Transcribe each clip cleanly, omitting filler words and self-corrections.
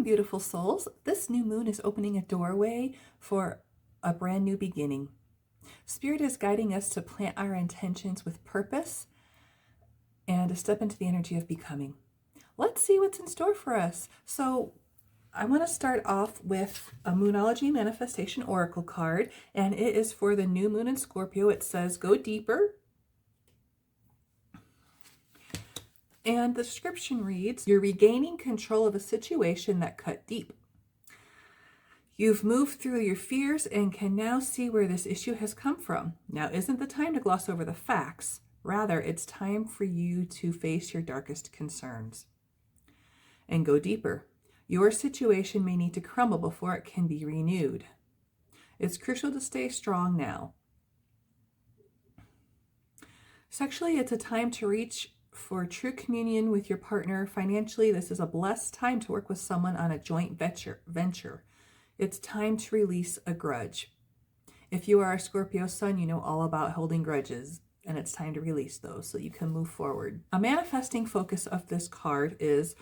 beautiful souls. This new moon is opening a doorway for a brand new beginning. Spirit is guiding us to plant our intentions with purpose and to step into the energy of becoming. Let's see what's in store for us. So I want to start off with a Moonology Manifestation Oracle card, and it is for the new moon in Scorpio. It says, go deeper. And the description reads, you're regaining control of a situation that cut deep. You've moved through your fears and can now see where this issue has come from. Now isn't the time to gloss over the facts. Rather, it's time for you to face your darkest concerns and go deeper. Your situation may need to crumble before it can be renewed. It's crucial to stay strong now. Sexually, it's a time to reach for true communion with your partner. Financially, this is a blessed time to work with someone on a joint venture. It's time to release a grudge. If you are a Scorpio sun, you know all about holding grudges, and it's time to release those so you can move forward. A manifesting focus of this card is,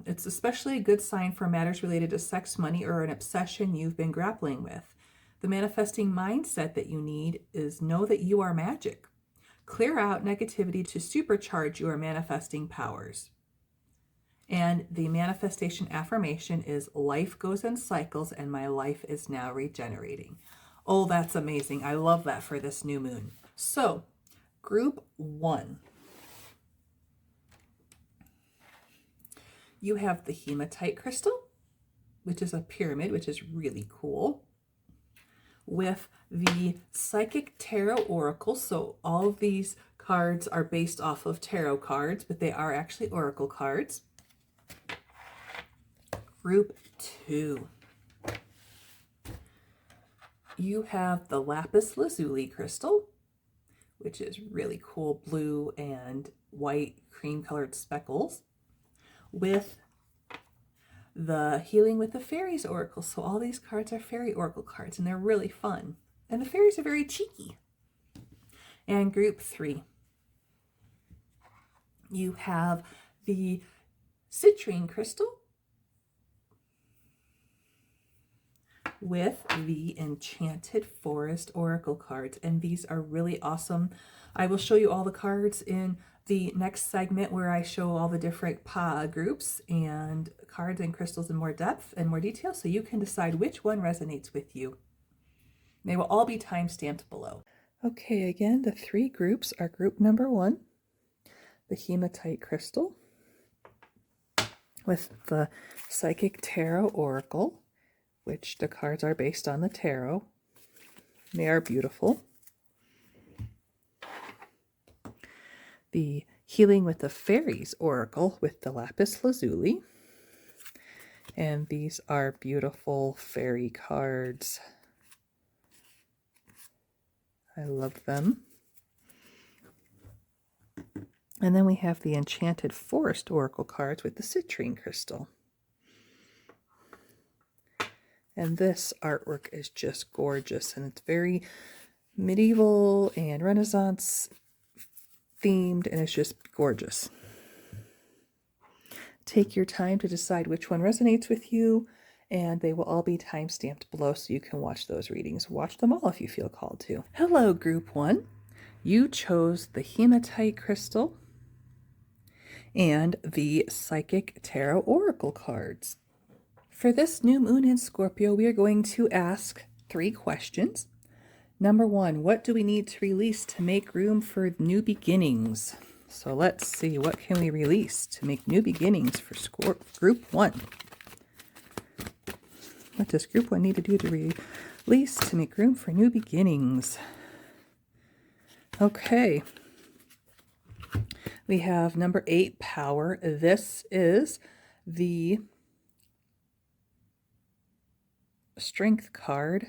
it's especially a good sign for matters related to sex, money, or an obsession you've been grappling with. The manifesting mindset that you need is know that you are magic. Clear out negativity to supercharge your manifesting powers. And the manifestation affirmation is, life goes in cycles and my life is now regenerating. Oh, that's amazing. I love that for this new moon. So, group 1. You have the Hematite crystal, which is a pyramid, which is really cool, with the Psychic Tarot Oracle. So all of these cards are based off of tarot cards, but they are actually oracle cards. Group 2. You have the Lapis Lazuli crystal, which is really cool, blue and white cream colored speckles, with the Healing with the Fairies Oracle. So all these cards are fairy oracle cards, and they're really fun. And the fairies are very cheeky. And group 3. You have the Citrine crystal with the Enchanted Forest Oracle cards. And these are really awesome. I will show you all the cards in the next segment where I show all the different groups and cards and crystals in more depth and more detail, so you can decide which one resonates with you. They will all be time-stamped below. Okay, again, the 3 groups are group number 1, the Hematite crystal with the Psychic Tarot Oracle, which the cards are based on the tarot. They are beautiful. The Healing with the Fairies Oracle with the Lapis Lazuli. And these are beautiful fairy cards. I love them. And then we have the Enchanted Forest Oracle cards with the Citrine crystal. And this artwork is just gorgeous, and it's very medieval and Renaissance themed, and it's just gorgeous. Take your time to decide which one resonates with you, and they will all be time-stamped below so you can watch those readings. Watch them all if you feel called to. Hello, group 1. You chose the Hematite crystal and the Psychic Tarot Oracle cards. For this new moon in Scorpio, we are going to ask 3 questions. Number 1, what do we need to release to make room for new beginnings? So let's see, what can we release to make new beginnings for group 1? What does group 1 need to do to release to make room for new beginnings? Okay. We have number 8, Power. This is the Strength card.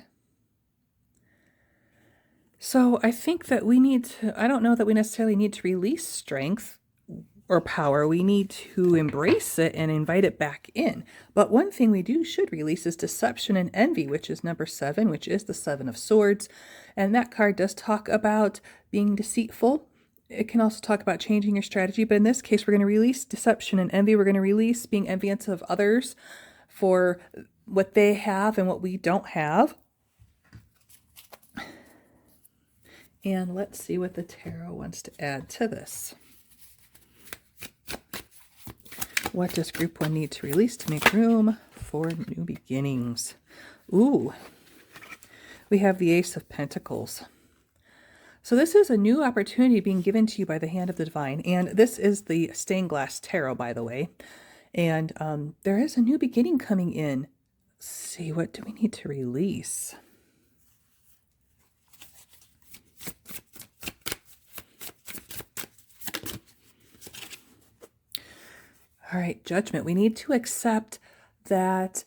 So I think that we need to, I don't know that we necessarily need to release strength or power. We need to embrace it and invite it back in. But one thing we should release is deception and envy, which is number 7, which is the 7 of Swords. And that card does talk about being deceitful. It can also talk about changing your strategy. But in this case, we're going to release deception and envy. We're going to release being envious of others for what they have and what we don't have. And let's see what the tarot wants to add to this. What does group 1 need to release to make room for new beginnings? Ooh, we have the Ace of Pentacles. So this is a new opportunity being given to you by the hand of the divine. And this is the stained glass tarot, by the way. And there is a new beginning coming in. Let's see, what do we need to release? All right, Judgment. We need to accept that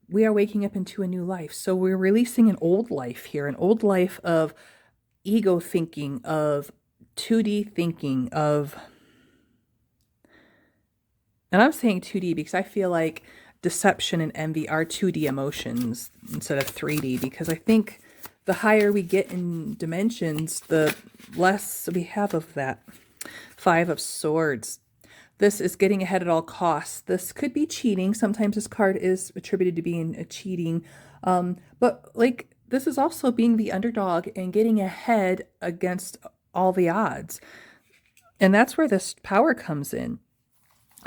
we are waking up into a new life. So we're releasing an old life here, an old life of ego thinking, of 2D thinking, and I'm saying 2D because I feel like deception and envy are 2D emotions instead of 3D, because I think the higher we get in dimensions, the less we have of that. 5 of Swords. This is getting ahead at all costs. This could be cheating. Sometimes this card is attributed to being a cheating. But like, this is also being the underdog and getting ahead against all the odds. And that's where this power comes in.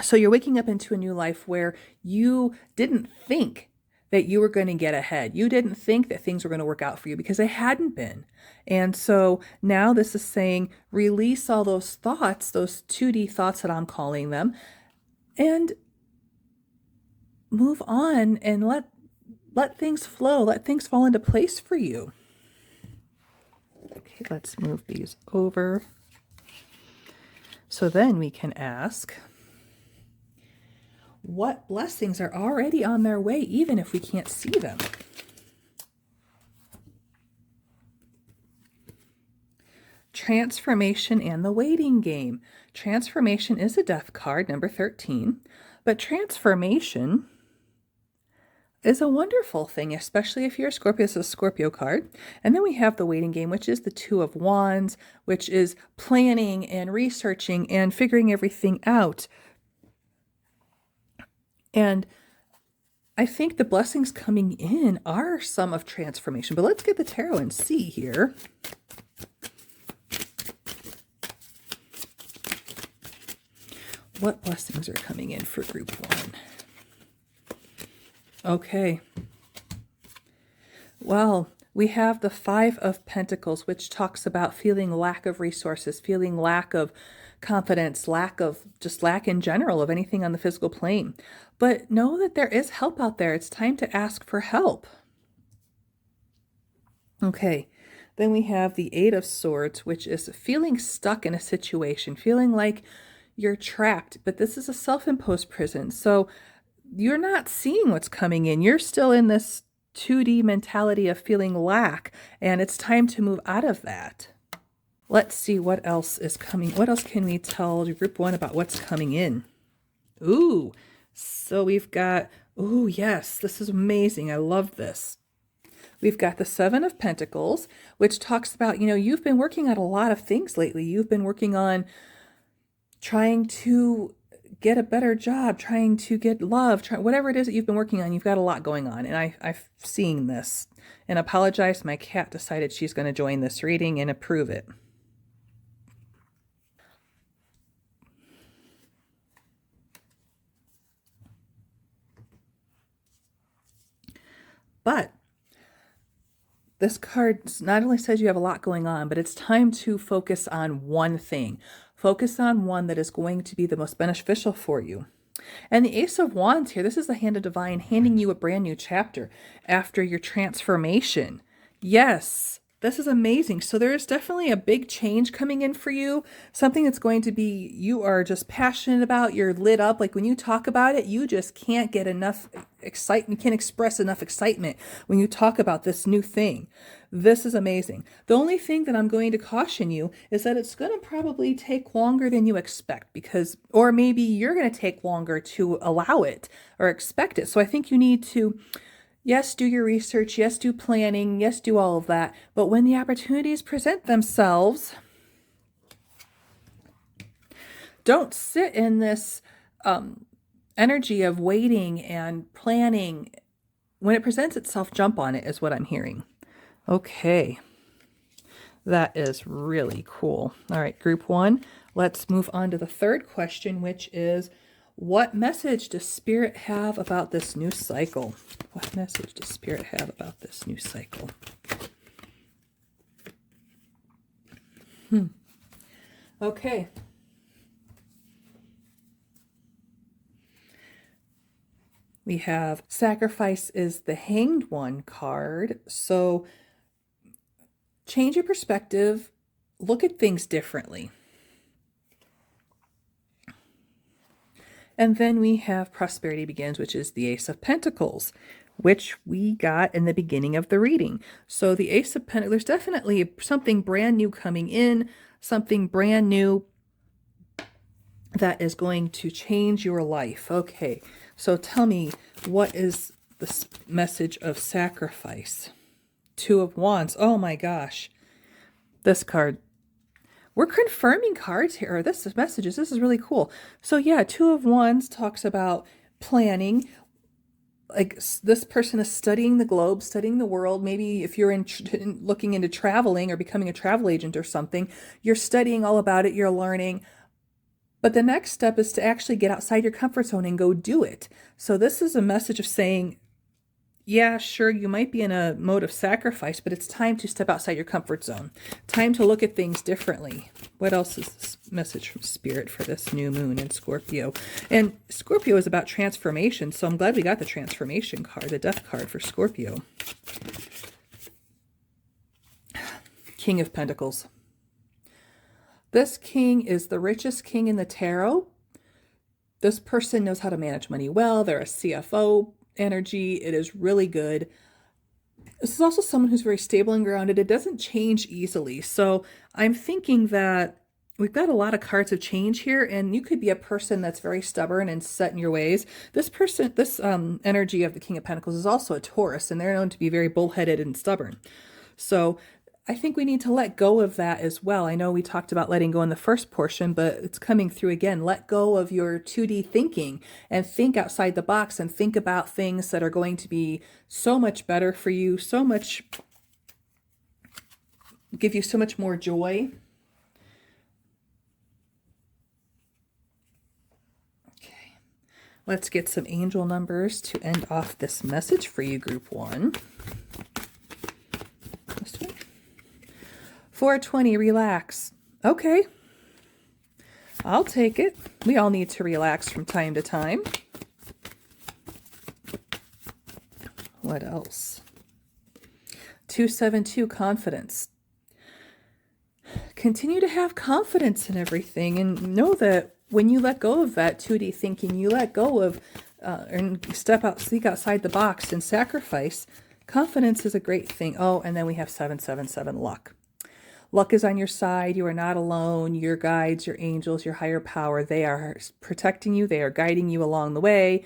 So you're waking up into a new life where you didn't think that you were going to get ahead. You didn't think that things were going to work out for you because they hadn't been. And so now this is saying, release all those thoughts, those 2D thoughts that I'm calling them, and move on and let things flow, let things fall into place for you. Okay, let's move these over. So then we can ask, what blessings are already on their way, even if we can't see them? Transformation and the waiting game. Transformation is a death card, number 13. But transformation is a wonderful thing, especially if you're a Scorpio. It's a Scorpio card. And then we have the waiting game, which is the 2 of Wands, which is planning and researching and figuring everything out. And I think the blessings coming in are some of transformation. But let's get the tarot and see here. What blessings are coming in for group 1? Okay. Well, we have the 5 of Pentacles, which talks about feeling lack of resources, feeling lack of confidence, lack in general of anything on the physical plane. But know that there is help out there. It's time to ask for help. Okay. Then we have the 8 of Swords, which is feeling stuck in a situation, feeling like you're trapped, but this is a self-imposed prison. So you're not seeing what's coming in. You're still in this 2D mentality of feeling lack, and it's time to move out of that. Let's see what else is coming. What else can we tell group 1 about what's coming in? Ooh, so we've got, ooh, yes, this is amazing. I love this. We've got the 7 of Pentacles, which talks about, you've been working on a lot of things lately. You've been working on trying to get a better job, trying to get love, whatever it is that you've been working on. You've got a lot going on. And I've seen this. And apologize, my cat decided she's going to join this reading and approve it. But this card not only says you have a lot going on, but it's time to focus on one thing. Focus on one that is going to be the most beneficial for you. And the Ace of Wands here, this is the hand of divine handing you a brand new chapter after your transformation. Yes, this is amazing. So there is definitely a big change coming in for you. Something that's going to be, you are just passionate about, you're lit up. Like when you talk about it, you just can't get enough excitement. You can't express enough excitement when you talk about this new thing. This is amazing. The only thing that I'm going to caution you is that it's going to probably take longer than you expect or maybe you're going to take longer to allow it or expect it. So I think you need to, yes, do your research. Yes, do planning. Yes, do all of that. But when the opportunities present themselves, don't sit in this energy of waiting and planning. When it presents itself, jump on it is what I'm hearing. Okay. That is really cool. All right, group one. Let's move on to the third question, which is, what message does Spirit have about this new cycle? What message does Spirit have about this new cycle? Okay. We have Sacrifice is the Hanged One card. So change your perspective. Look at things differently. And then we have Prosperity Begins, which is the Ace of Pentacles, which we got in the beginning of the reading. So the Ace of Pentacles, there's definitely something brand new coming in, something brand new that is going to change your life. Okay, so tell me, what is the message of Sacrifice? Two of Wands. Oh my gosh. This card. We're confirming cards here, or this is messages. This is really cool. So yeah, Two of Wands talks about planning. Like this person is studying the globe, studying the world. Maybe if you're looking into traveling or becoming a travel agent or something, you're studying all about it, you're learning. But the next step is to actually get outside your comfort zone and go do it. So this is a message of saying, yeah, sure, you might be in a mode of sacrifice, but it's time to step outside your comfort zone. Time to look at things differently. What else is this message from Spirit for this new moon in Scorpio? And Scorpio is about transformation, so I'm glad we got the transformation card, the Death card for Scorpio. King of Pentacles. This king is the richest king in the tarot. This person knows how to manage money well. They're a CFO energy. It is really good. This is also someone who's very stable and grounded. It doesn't change easily. So I'm thinking that we've got a lot of cards of change here, and you could be a person that's very stubborn and set in your ways. This person, this energy of the King of Pentacles is also a Taurus, and they're known to be very bullheaded and stubborn. So I think we need to let go of that as well. I know we talked about letting go in the first portion, but it's coming through again. Let go of your 2D thinking and think outside the box and think about things that are going to be so much better for you, so much, give you so much more joy. Okay, let's get some angel numbers to end off this message for you, group one. This way. 420, relax. Okay. I'll take it. We all need to relax from time to time. What else? 272, confidence. Continue to have confidence in everything and know that when you let go of that 2D thinking, you let go of and speak outside the box and sacrifice. Confidence is a great thing. Oh, and then we have 777, luck. Luck is on your side. You are not alone. Your guides, your angels, your higher power, they are protecting you. They are guiding you along the way.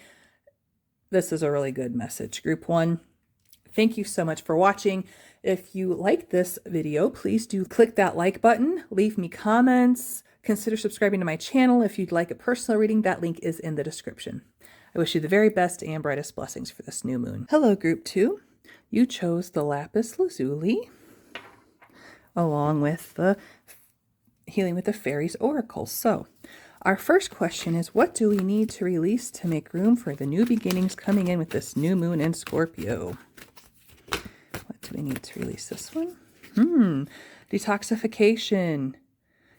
This is a really good message. Group one, thank you so much for watching. If you like this video, please do click that like button. Leave me comments. Consider subscribing to my channel. If you'd like a personal reading, that link is in the description. I wish you the very best and brightest blessings for this new moon. Hello, group two. You chose the Lapis Lazuli, along with the Healing with the Fairies Oracle. So our first question is, what do we need to release to make room for the new beginnings coming in with this new moon in Scorpio? What do we need to release this one? Detoxification.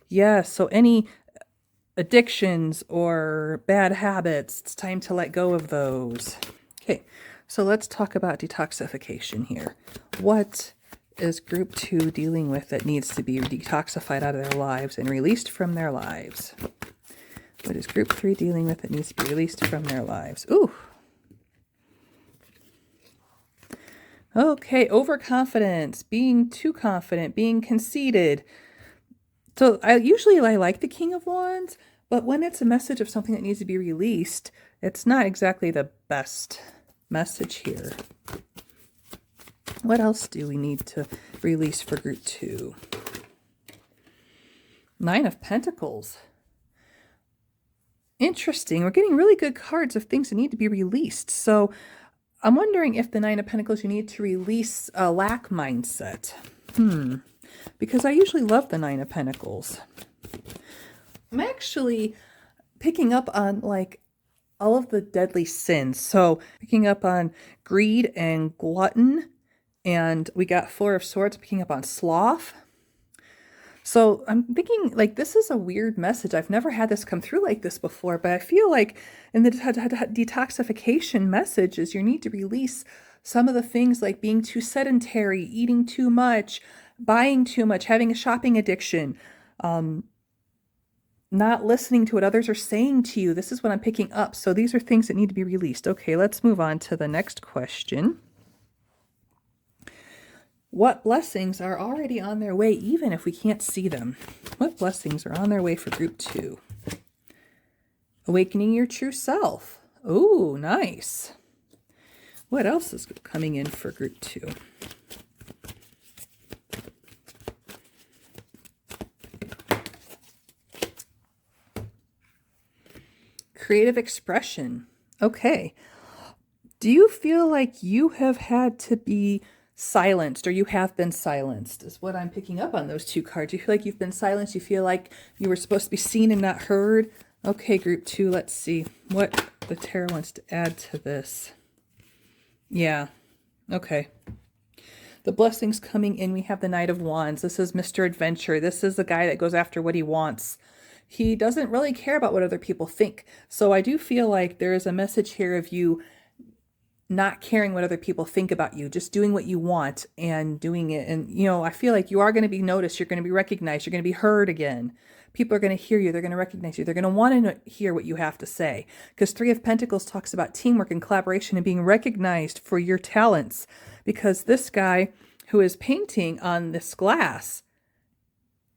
Yes, so any addictions or bad habits, it's time to let go of those. Okay, so let's talk about detoxification here. What is group two dealing with that needs to be detoxified out of their lives and released from their lives? What is group three dealing with that needs to be released from their lives? Ooh. Okay, overconfidence, being too confident, being conceited. So I like the King of Wands, but when it's a message of something that needs to be released, it's not exactly the best message here. What else do we need to release for group two? 9 of Pentacles. Interesting. We're getting really good cards of things that need to be released. So I'm wondering if the Nine of Pentacles, you need to release a lack mindset. Because I usually love the Nine of Pentacles. I'm actually picking up on like all of the deadly sins. So picking up on greed and glutton. And we got Four of Swords picking up on sloth. So I'm thinking like this is a weird message. I've never had this come through like this before, but I feel like in the detoxification message is you need to release some of the things like being too sedentary, eating too much, buying too much, having a shopping addiction, not listening to what others are saying to you. This is what I'm picking up. So these are things that need to be released. Okay, let's move on to the next question. What blessings are already on their way, even if we can't see them? What blessings are on their way for group 2? Awakening your true self. Oh, nice. What else is coming in for group 2? Creative expression. Okay. Do you feel like you have had to be silenced, or you have been silenced, is what I'm picking up on those two cards? You feel like you've been silenced? You feel like you were supposed to be seen and not heard? Okay, group 2, let's see what the tarot wants to add to this. Yeah, okay. The blessings coming in, we have the Knight of Wands. This is Mr. Adventure. This is the guy that goes after what he wants. He doesn't really care about what other people think. So I do feel like there is a message here of you not caring what other people think about you, just doing what you want and doing it. And, you know, I feel like you are going to be noticed. You're going to be recognized. You're going to be heard again. People are going to hear you. They're going to recognize you. They're going to want to hear what you have to say. Because Three of Pentacles talks about teamwork and collaboration and being recognized for your talents. Because this guy who is painting on this glass,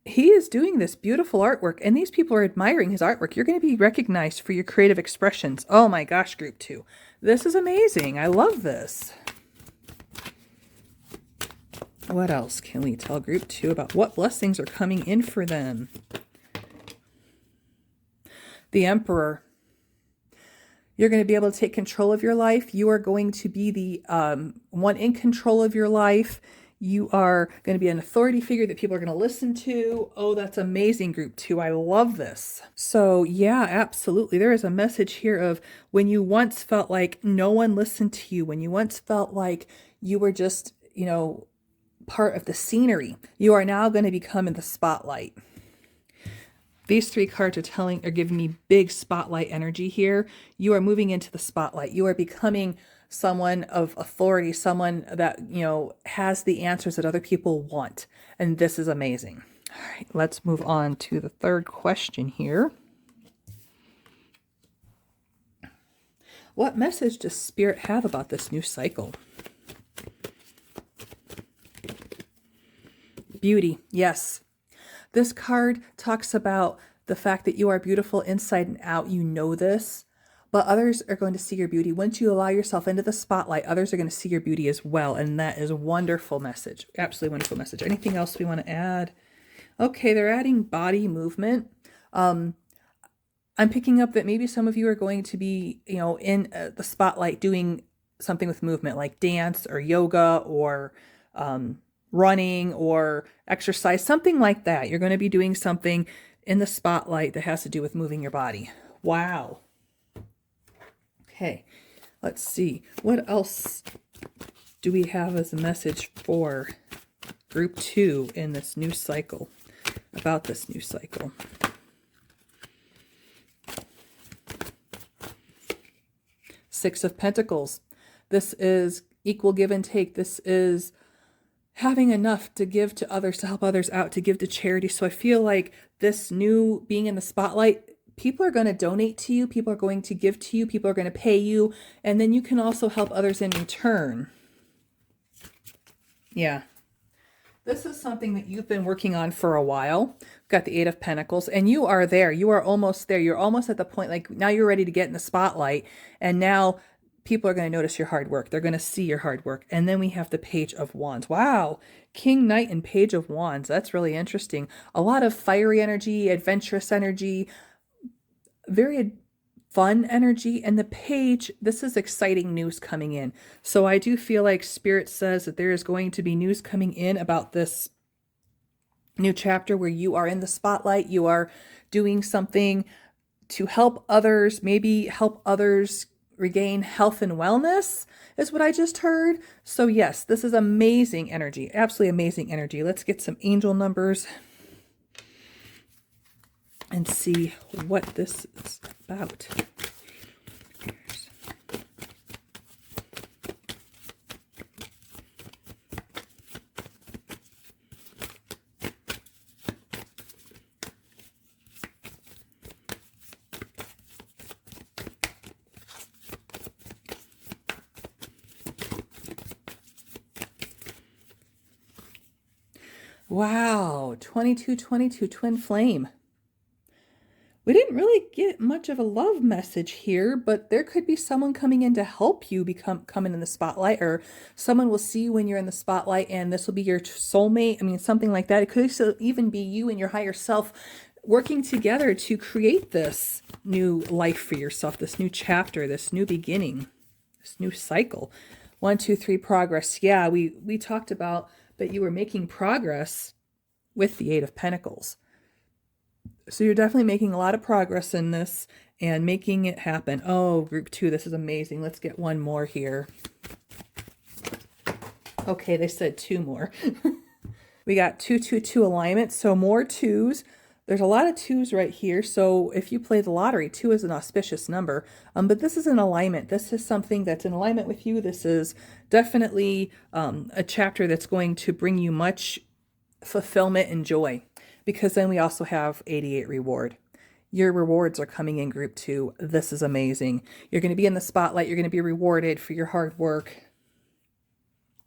he is doing this beautiful artwork, and these people are admiring his artwork. You're going to be recognized for your creative expressions. Oh my gosh, group 2. This is amazing. I love this. What else can we tell group 2 about what blessings are coming in for them? The Emperor. You're going to be able to take control of your life. You are going to be the one in control of your life. You are going to be an authority figure that people are going to listen to. Oh, that's amazing, group 2. I love this. So yeah, absolutely. There is a message here of when you once felt like no one listened to you, when you once felt like you were just, you know, part of the scenery, you are now going to become in the spotlight. These 3 cards are giving me big spotlight energy here. You are moving into the spotlight. You are becoming someone of authority, someone that, you know, has the answers that other people want. And this is amazing. All right, let's move on to the third question here. What message does Spirit have about this new cycle? Beauty, yes. This card talks about the fact that you are beautiful inside and out. You know this. But others are going to see your beauty. Once you allow yourself into the spotlight, others are going to see your beauty as well. And that is a wonderful message. Absolutely wonderful message. Anything else we want to add? Okay, they're adding body movement. I'm picking up that maybe some of you are going to be, you know, in the spotlight doing something with movement, like dance or yoga or running or exercise, something like that. You're going to be doing something in the spotlight that has to do with moving your body. Wow. Okay, let's see. What else do we have as a message for group 2 in this new cycle, about this new cycle? Six of Pentacles. This is equal give and take. This is having enough to give to others, to help others out, to give to charity. So I feel like this new being in the spotlight, people are going to donate to you. People are going to give to you. People are going to pay you. And then you can also help others in return. Yeah. This is something that you've been working on for a while. We've got the Eight of Pentacles, and you are there. You are almost there. You're almost at the point, like now you're ready to get in the spotlight. And now people are going to notice your hard work. They're going to see your hard work. And then we have the Page of Wands. Wow. King, Knight, and Page of Wands. That's really interesting. A lot of fiery energy, adventurous energy, very fun energy. And the page, this is exciting news coming in. So I do feel like Spirit says that there is going to be news coming in about this new chapter where you are in the spotlight. You are doing something to help others, maybe help others regain health and wellness is what I just heard. So yes, this is amazing energy, absolutely amazing energy. Let's get some angel numbers and see what this is about. Wow, 2222 twin flame. We didn't really get much of a love message here, but there could be someone coming in to help you coming in the spotlight, or someone will see you when you're in the spotlight and this will be your soulmate. I mean, something like that. It could even be you and your higher self working together to create this new life for yourself, this new chapter, this new beginning, this new cycle. 1, 2, 3, progress. Yeah, we talked about that you were making progress with the Eight of Pentacles. So you're definitely making a lot of progress in this and making it happen. Oh, group 2, this is amazing. Let's get one more here. Okay, they said 2 more. We got 2, 2, 2 alignment, so more 2s. There's a lot of 2s right here. So if you play the lottery, 2 is an auspicious number. But this is an alignment. This is something that's in alignment with you. This is definitely a chapter that's going to bring you much fulfillment and joy, because then we also have 88 reward. Your rewards are coming in, group 2. This is amazing. You're going to be in the spotlight. You're going to be rewarded for your hard work.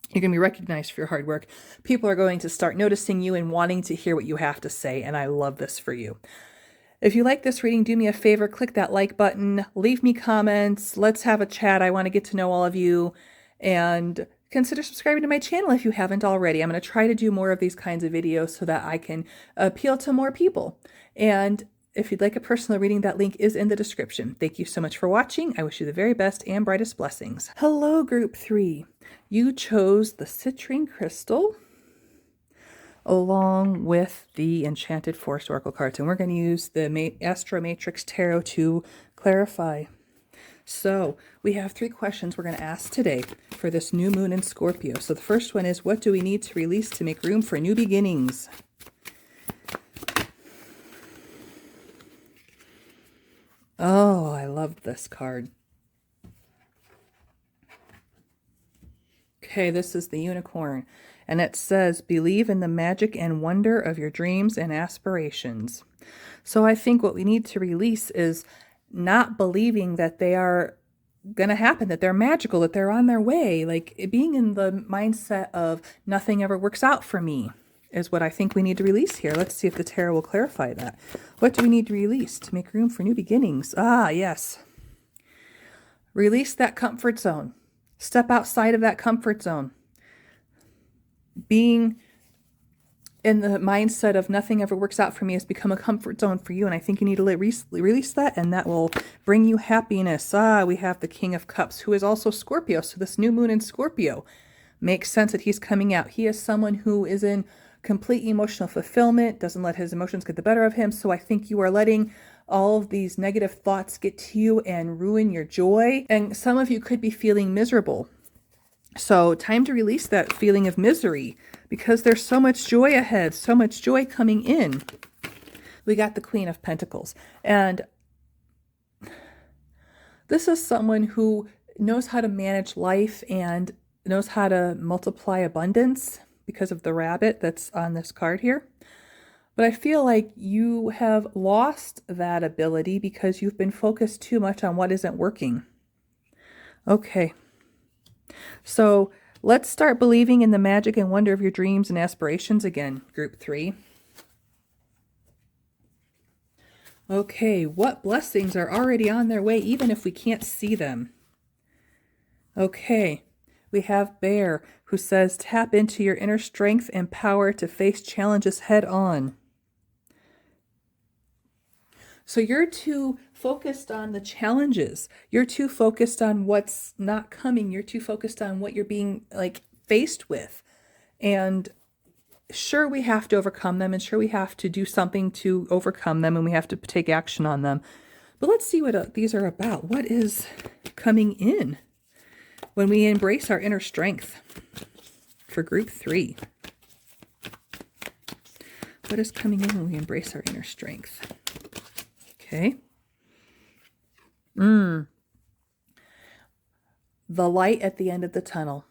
You're going to be recognized for your hard work. People are going to start noticing you and wanting to hear what you have to say, and I love this for you. If you like this reading, do me a favor, click that like button, leave me comments, let's have a chat. I want to get to know all of you, and consider subscribing to my channel if you haven't already. I'm going to try to do more of these kinds of videos so that I can appeal to more people. And if you'd like a personal reading, that link is in the description. Thank you so much for watching. I wish you the very best and brightest blessings. Hello, group 3. You chose the Citrine crystal along with the Enchanted Forest Oracle cards. And we're going to use the Astromatrix Tarot to clarify. So we have 3 questions we're going to ask today for this new moon in Scorpio. So the first one is, what do we need to release to make room for new beginnings? Oh, I love this card. Okay, this is the unicorn, and it says, believe in the magic and wonder of your dreams and aspirations. So I think what we need to release is not believing that they are going to happen, that they're magical, that they're on their way. Like being in the mindset of nothing ever works out for me is what I think we need to release here. Let's see if the tarot will clarify that. What do we need to release to make room for new beginnings? Ah, yes. Release that comfort zone. Step outside of that comfort zone. Being in the mindset of nothing ever works out for me has become a comfort zone for you, and I think you need to release that, and that will bring you happiness. Ah, we have the King of Cups, who is also Scorpio, so this new moon in Scorpio makes sense that he's coming out. He is someone who is in complete emotional fulfillment, doesn't let his emotions get the better of him, so I think you are letting all of these negative thoughts get to you and ruin your joy. And some of you could be feeling miserable. So time to release that feeling of misery, because there's so much joy ahead, so much joy coming in. We got the Queen of Pentacles. And this is someone who knows how to manage life and knows how to multiply abundance because of the rabbit that's on this card here. But I feel like you have lost that ability because you've been focused too much on what isn't working. Okay. So let's start believing in the magic and wonder of your dreams and aspirations again, group 3. Okay, what blessings are already on their way, even if we can't see them? Okay, we have Bear, who says, tap into your inner strength and power to face challenges head on. So you're too focused on the challenges. You're too focused on what's not coming. You're too focused on what you're being like faced with. And sure, we have to overcome them, and sure, we have to do something to overcome them, and we have to take action on them. But let's see what these are about. What is coming in when we embrace our inner strength for group 3? What is coming in when we embrace our inner strength? Okay. The light at the end of the tunnel.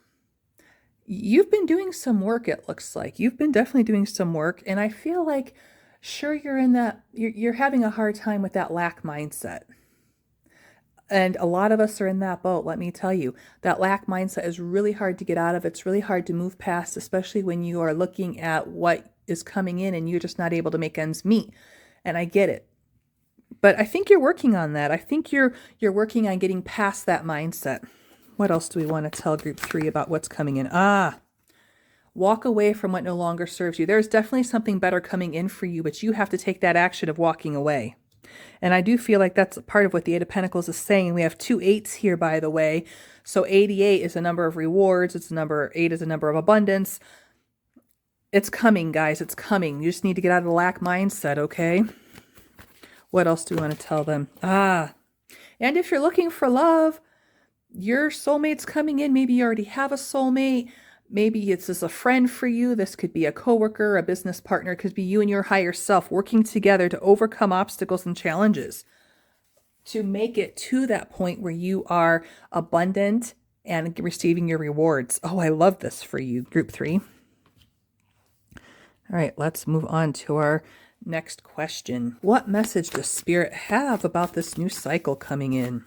You've been doing some work, it looks like. You've been definitely doing some work, and I feel like, sure, you're in that, you're having a hard time with that lack mindset. And a lot of us are in that boat, let me tell you. That lack mindset is really hard to get out of. It's really hard to move past, especially when you are looking at what is coming in and you're just not able to make ends meet. And I get it. But I think you're working on that. I think you're working on getting past that mindset. What else do we want to tell group 3 about what's coming in? Walk away from what no longer serves you. There's definitely something better coming in for you, but you have to take that action of walking away. And I do feel like that's part of what the Eight of Pentacles is saying. We have 2 8s here, by the way. So 88 is a number of rewards. 8 is a number of abundance. It's coming, guys. It's coming. You just need to get out of the lack mindset, okay? What else do we want to tell them? And if you're looking for love, your soulmate's coming in. Maybe you already have a soulmate. Maybe it's just a friend for you. This could be a coworker, a business partner. It could be you and your higher self working together to overcome obstacles and challenges, to make it to that point where you are abundant and receiving your rewards. Oh, I love this for you, group 3. All right, let's move on to our next question. What message does Spirit have about this new cycle coming in?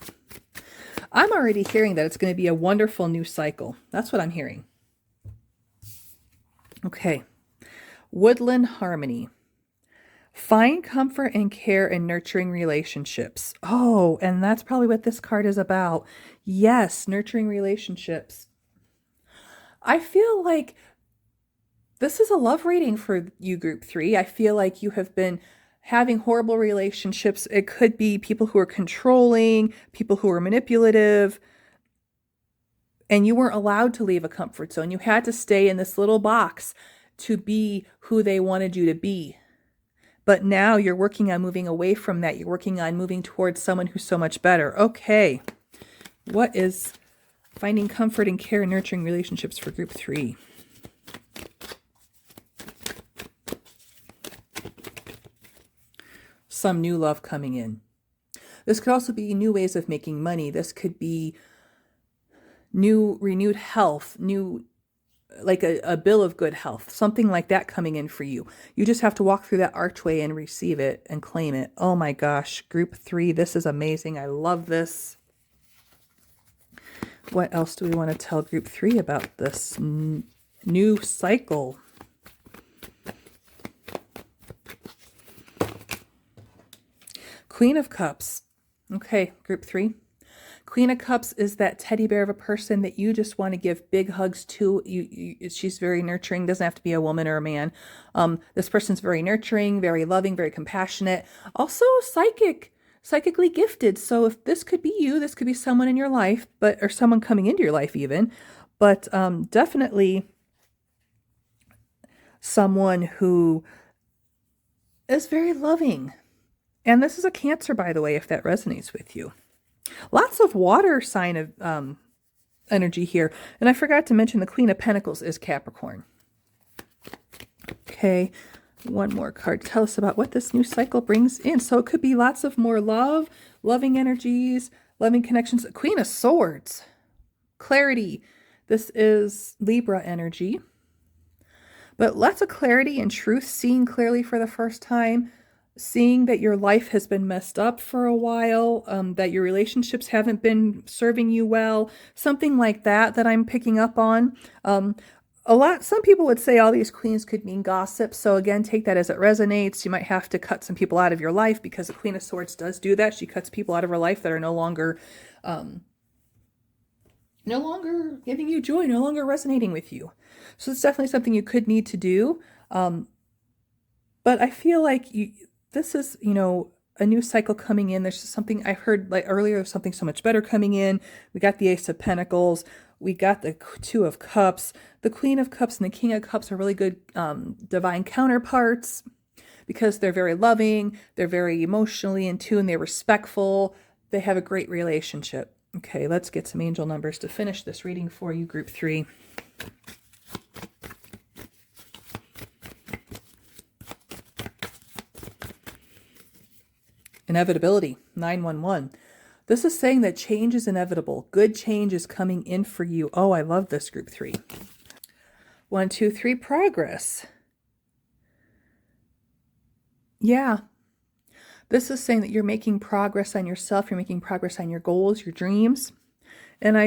I'm already hearing that it's going to be a wonderful new cycle. That's what I'm hearing. Okay. Woodland harmony. Find comfort and care in nurturing relationships. Oh, and that's probably what this card is about. Yes, nurturing relationships. I feel like this is a love reading for you, group 3. I feel like you have been having horrible relationships. It could be people who are controlling, people who are manipulative, and you weren't allowed to leave a comfort zone. You had to stay in this little box to be who they wanted you to be. But now you're working on moving away from that. You're working on moving towards someone who's so much better. Okay. What is finding comfort and care in nurturing relationships for group 3? Some new love coming in. This could also be new ways of making money. This could be new renewed health, new, like a bill of good health, something like that coming in for you. You just have to walk through that archway and receive it and claim it. Oh my gosh, group 3, this is amazing. I love this. What else do we want to tell group 3 about this new cycle? Queen of Cups. Okay, group 3. Queen of Cups is that teddy bear of a person that you just want to give big hugs to. She's very nurturing. Doesn't have to be a woman or a man. This person's very nurturing, very loving, very compassionate. Also psychically gifted. So if this could be you, this could be someone in your life, or someone coming into your life even. But definitely someone who is very loving. And this is a Cancer, by the way, if that resonates with you. Lots of water sign of energy here. And I forgot to mention the Queen of Pentacles is Capricorn. Okay, one more card. Tell us about what this new cycle brings in. So it could be lots of more love, loving energies, loving connections. Queen of Swords. Clarity. This is Libra energy. But lots of clarity and truth, seeing clearly for the first time. Seeing that your life has been messed up for a while, that your relationships haven't been serving you well, something like that I'm picking up on. Some people would say all these queens could mean gossip. So again, take that as it resonates. You might have to cut some people out of your life because the Queen of Swords does do that. She cuts people out of her life that are no longer giving you joy, no longer resonating with you. So it's definitely something you could need to do. But I feel like this is, a new cycle coming in. There's just something I heard like earlier, something so much better coming in. We got the Ace of Pentacles. We got the Two of Cups. The Queen of Cups and the King of Cups are really good divine counterparts because they're very loving. They're very emotionally in tune. They're respectful. They have a great relationship. Okay, let's get some angel numbers to finish this reading for you, Group 3. Inevitability, 911. This is saying that change is inevitable. Good change is coming in for you. Oh, I love this, Group 3. 1, 2, 3, progress. Yeah. This is saying that you're making progress on yourself. You're making progress on your goals, your dreams. And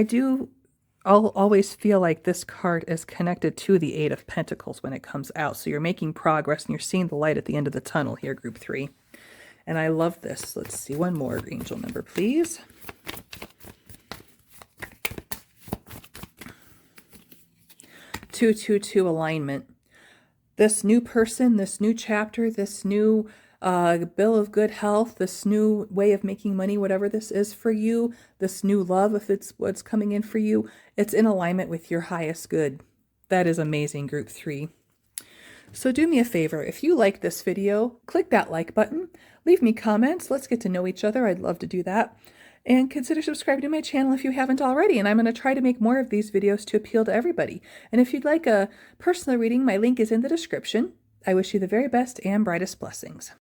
I'll always feel like this card is connected to the Eight of Pentacles when it comes out. So you're making progress and you're seeing the light at the end of the tunnel here, Group 3. And I love this. Let's see, one more angel number, please. Two, 2, 2 alignment. This new person, this new chapter, this new bill of good health, this new way of making money, whatever this is for you, this new love, if it's what's coming in for you, it's in alignment with your highest good. That is amazing, Group 3. So do me a favor, if you like this video, click that like button, leave me comments, let's get to know each other, I'd love to do that. And consider subscribing to my channel if you haven't already, and I'm going to try to make more of these videos to appeal to everybody. And if you'd like a personal reading, my link is in the description. I wish you the very best and brightest blessings.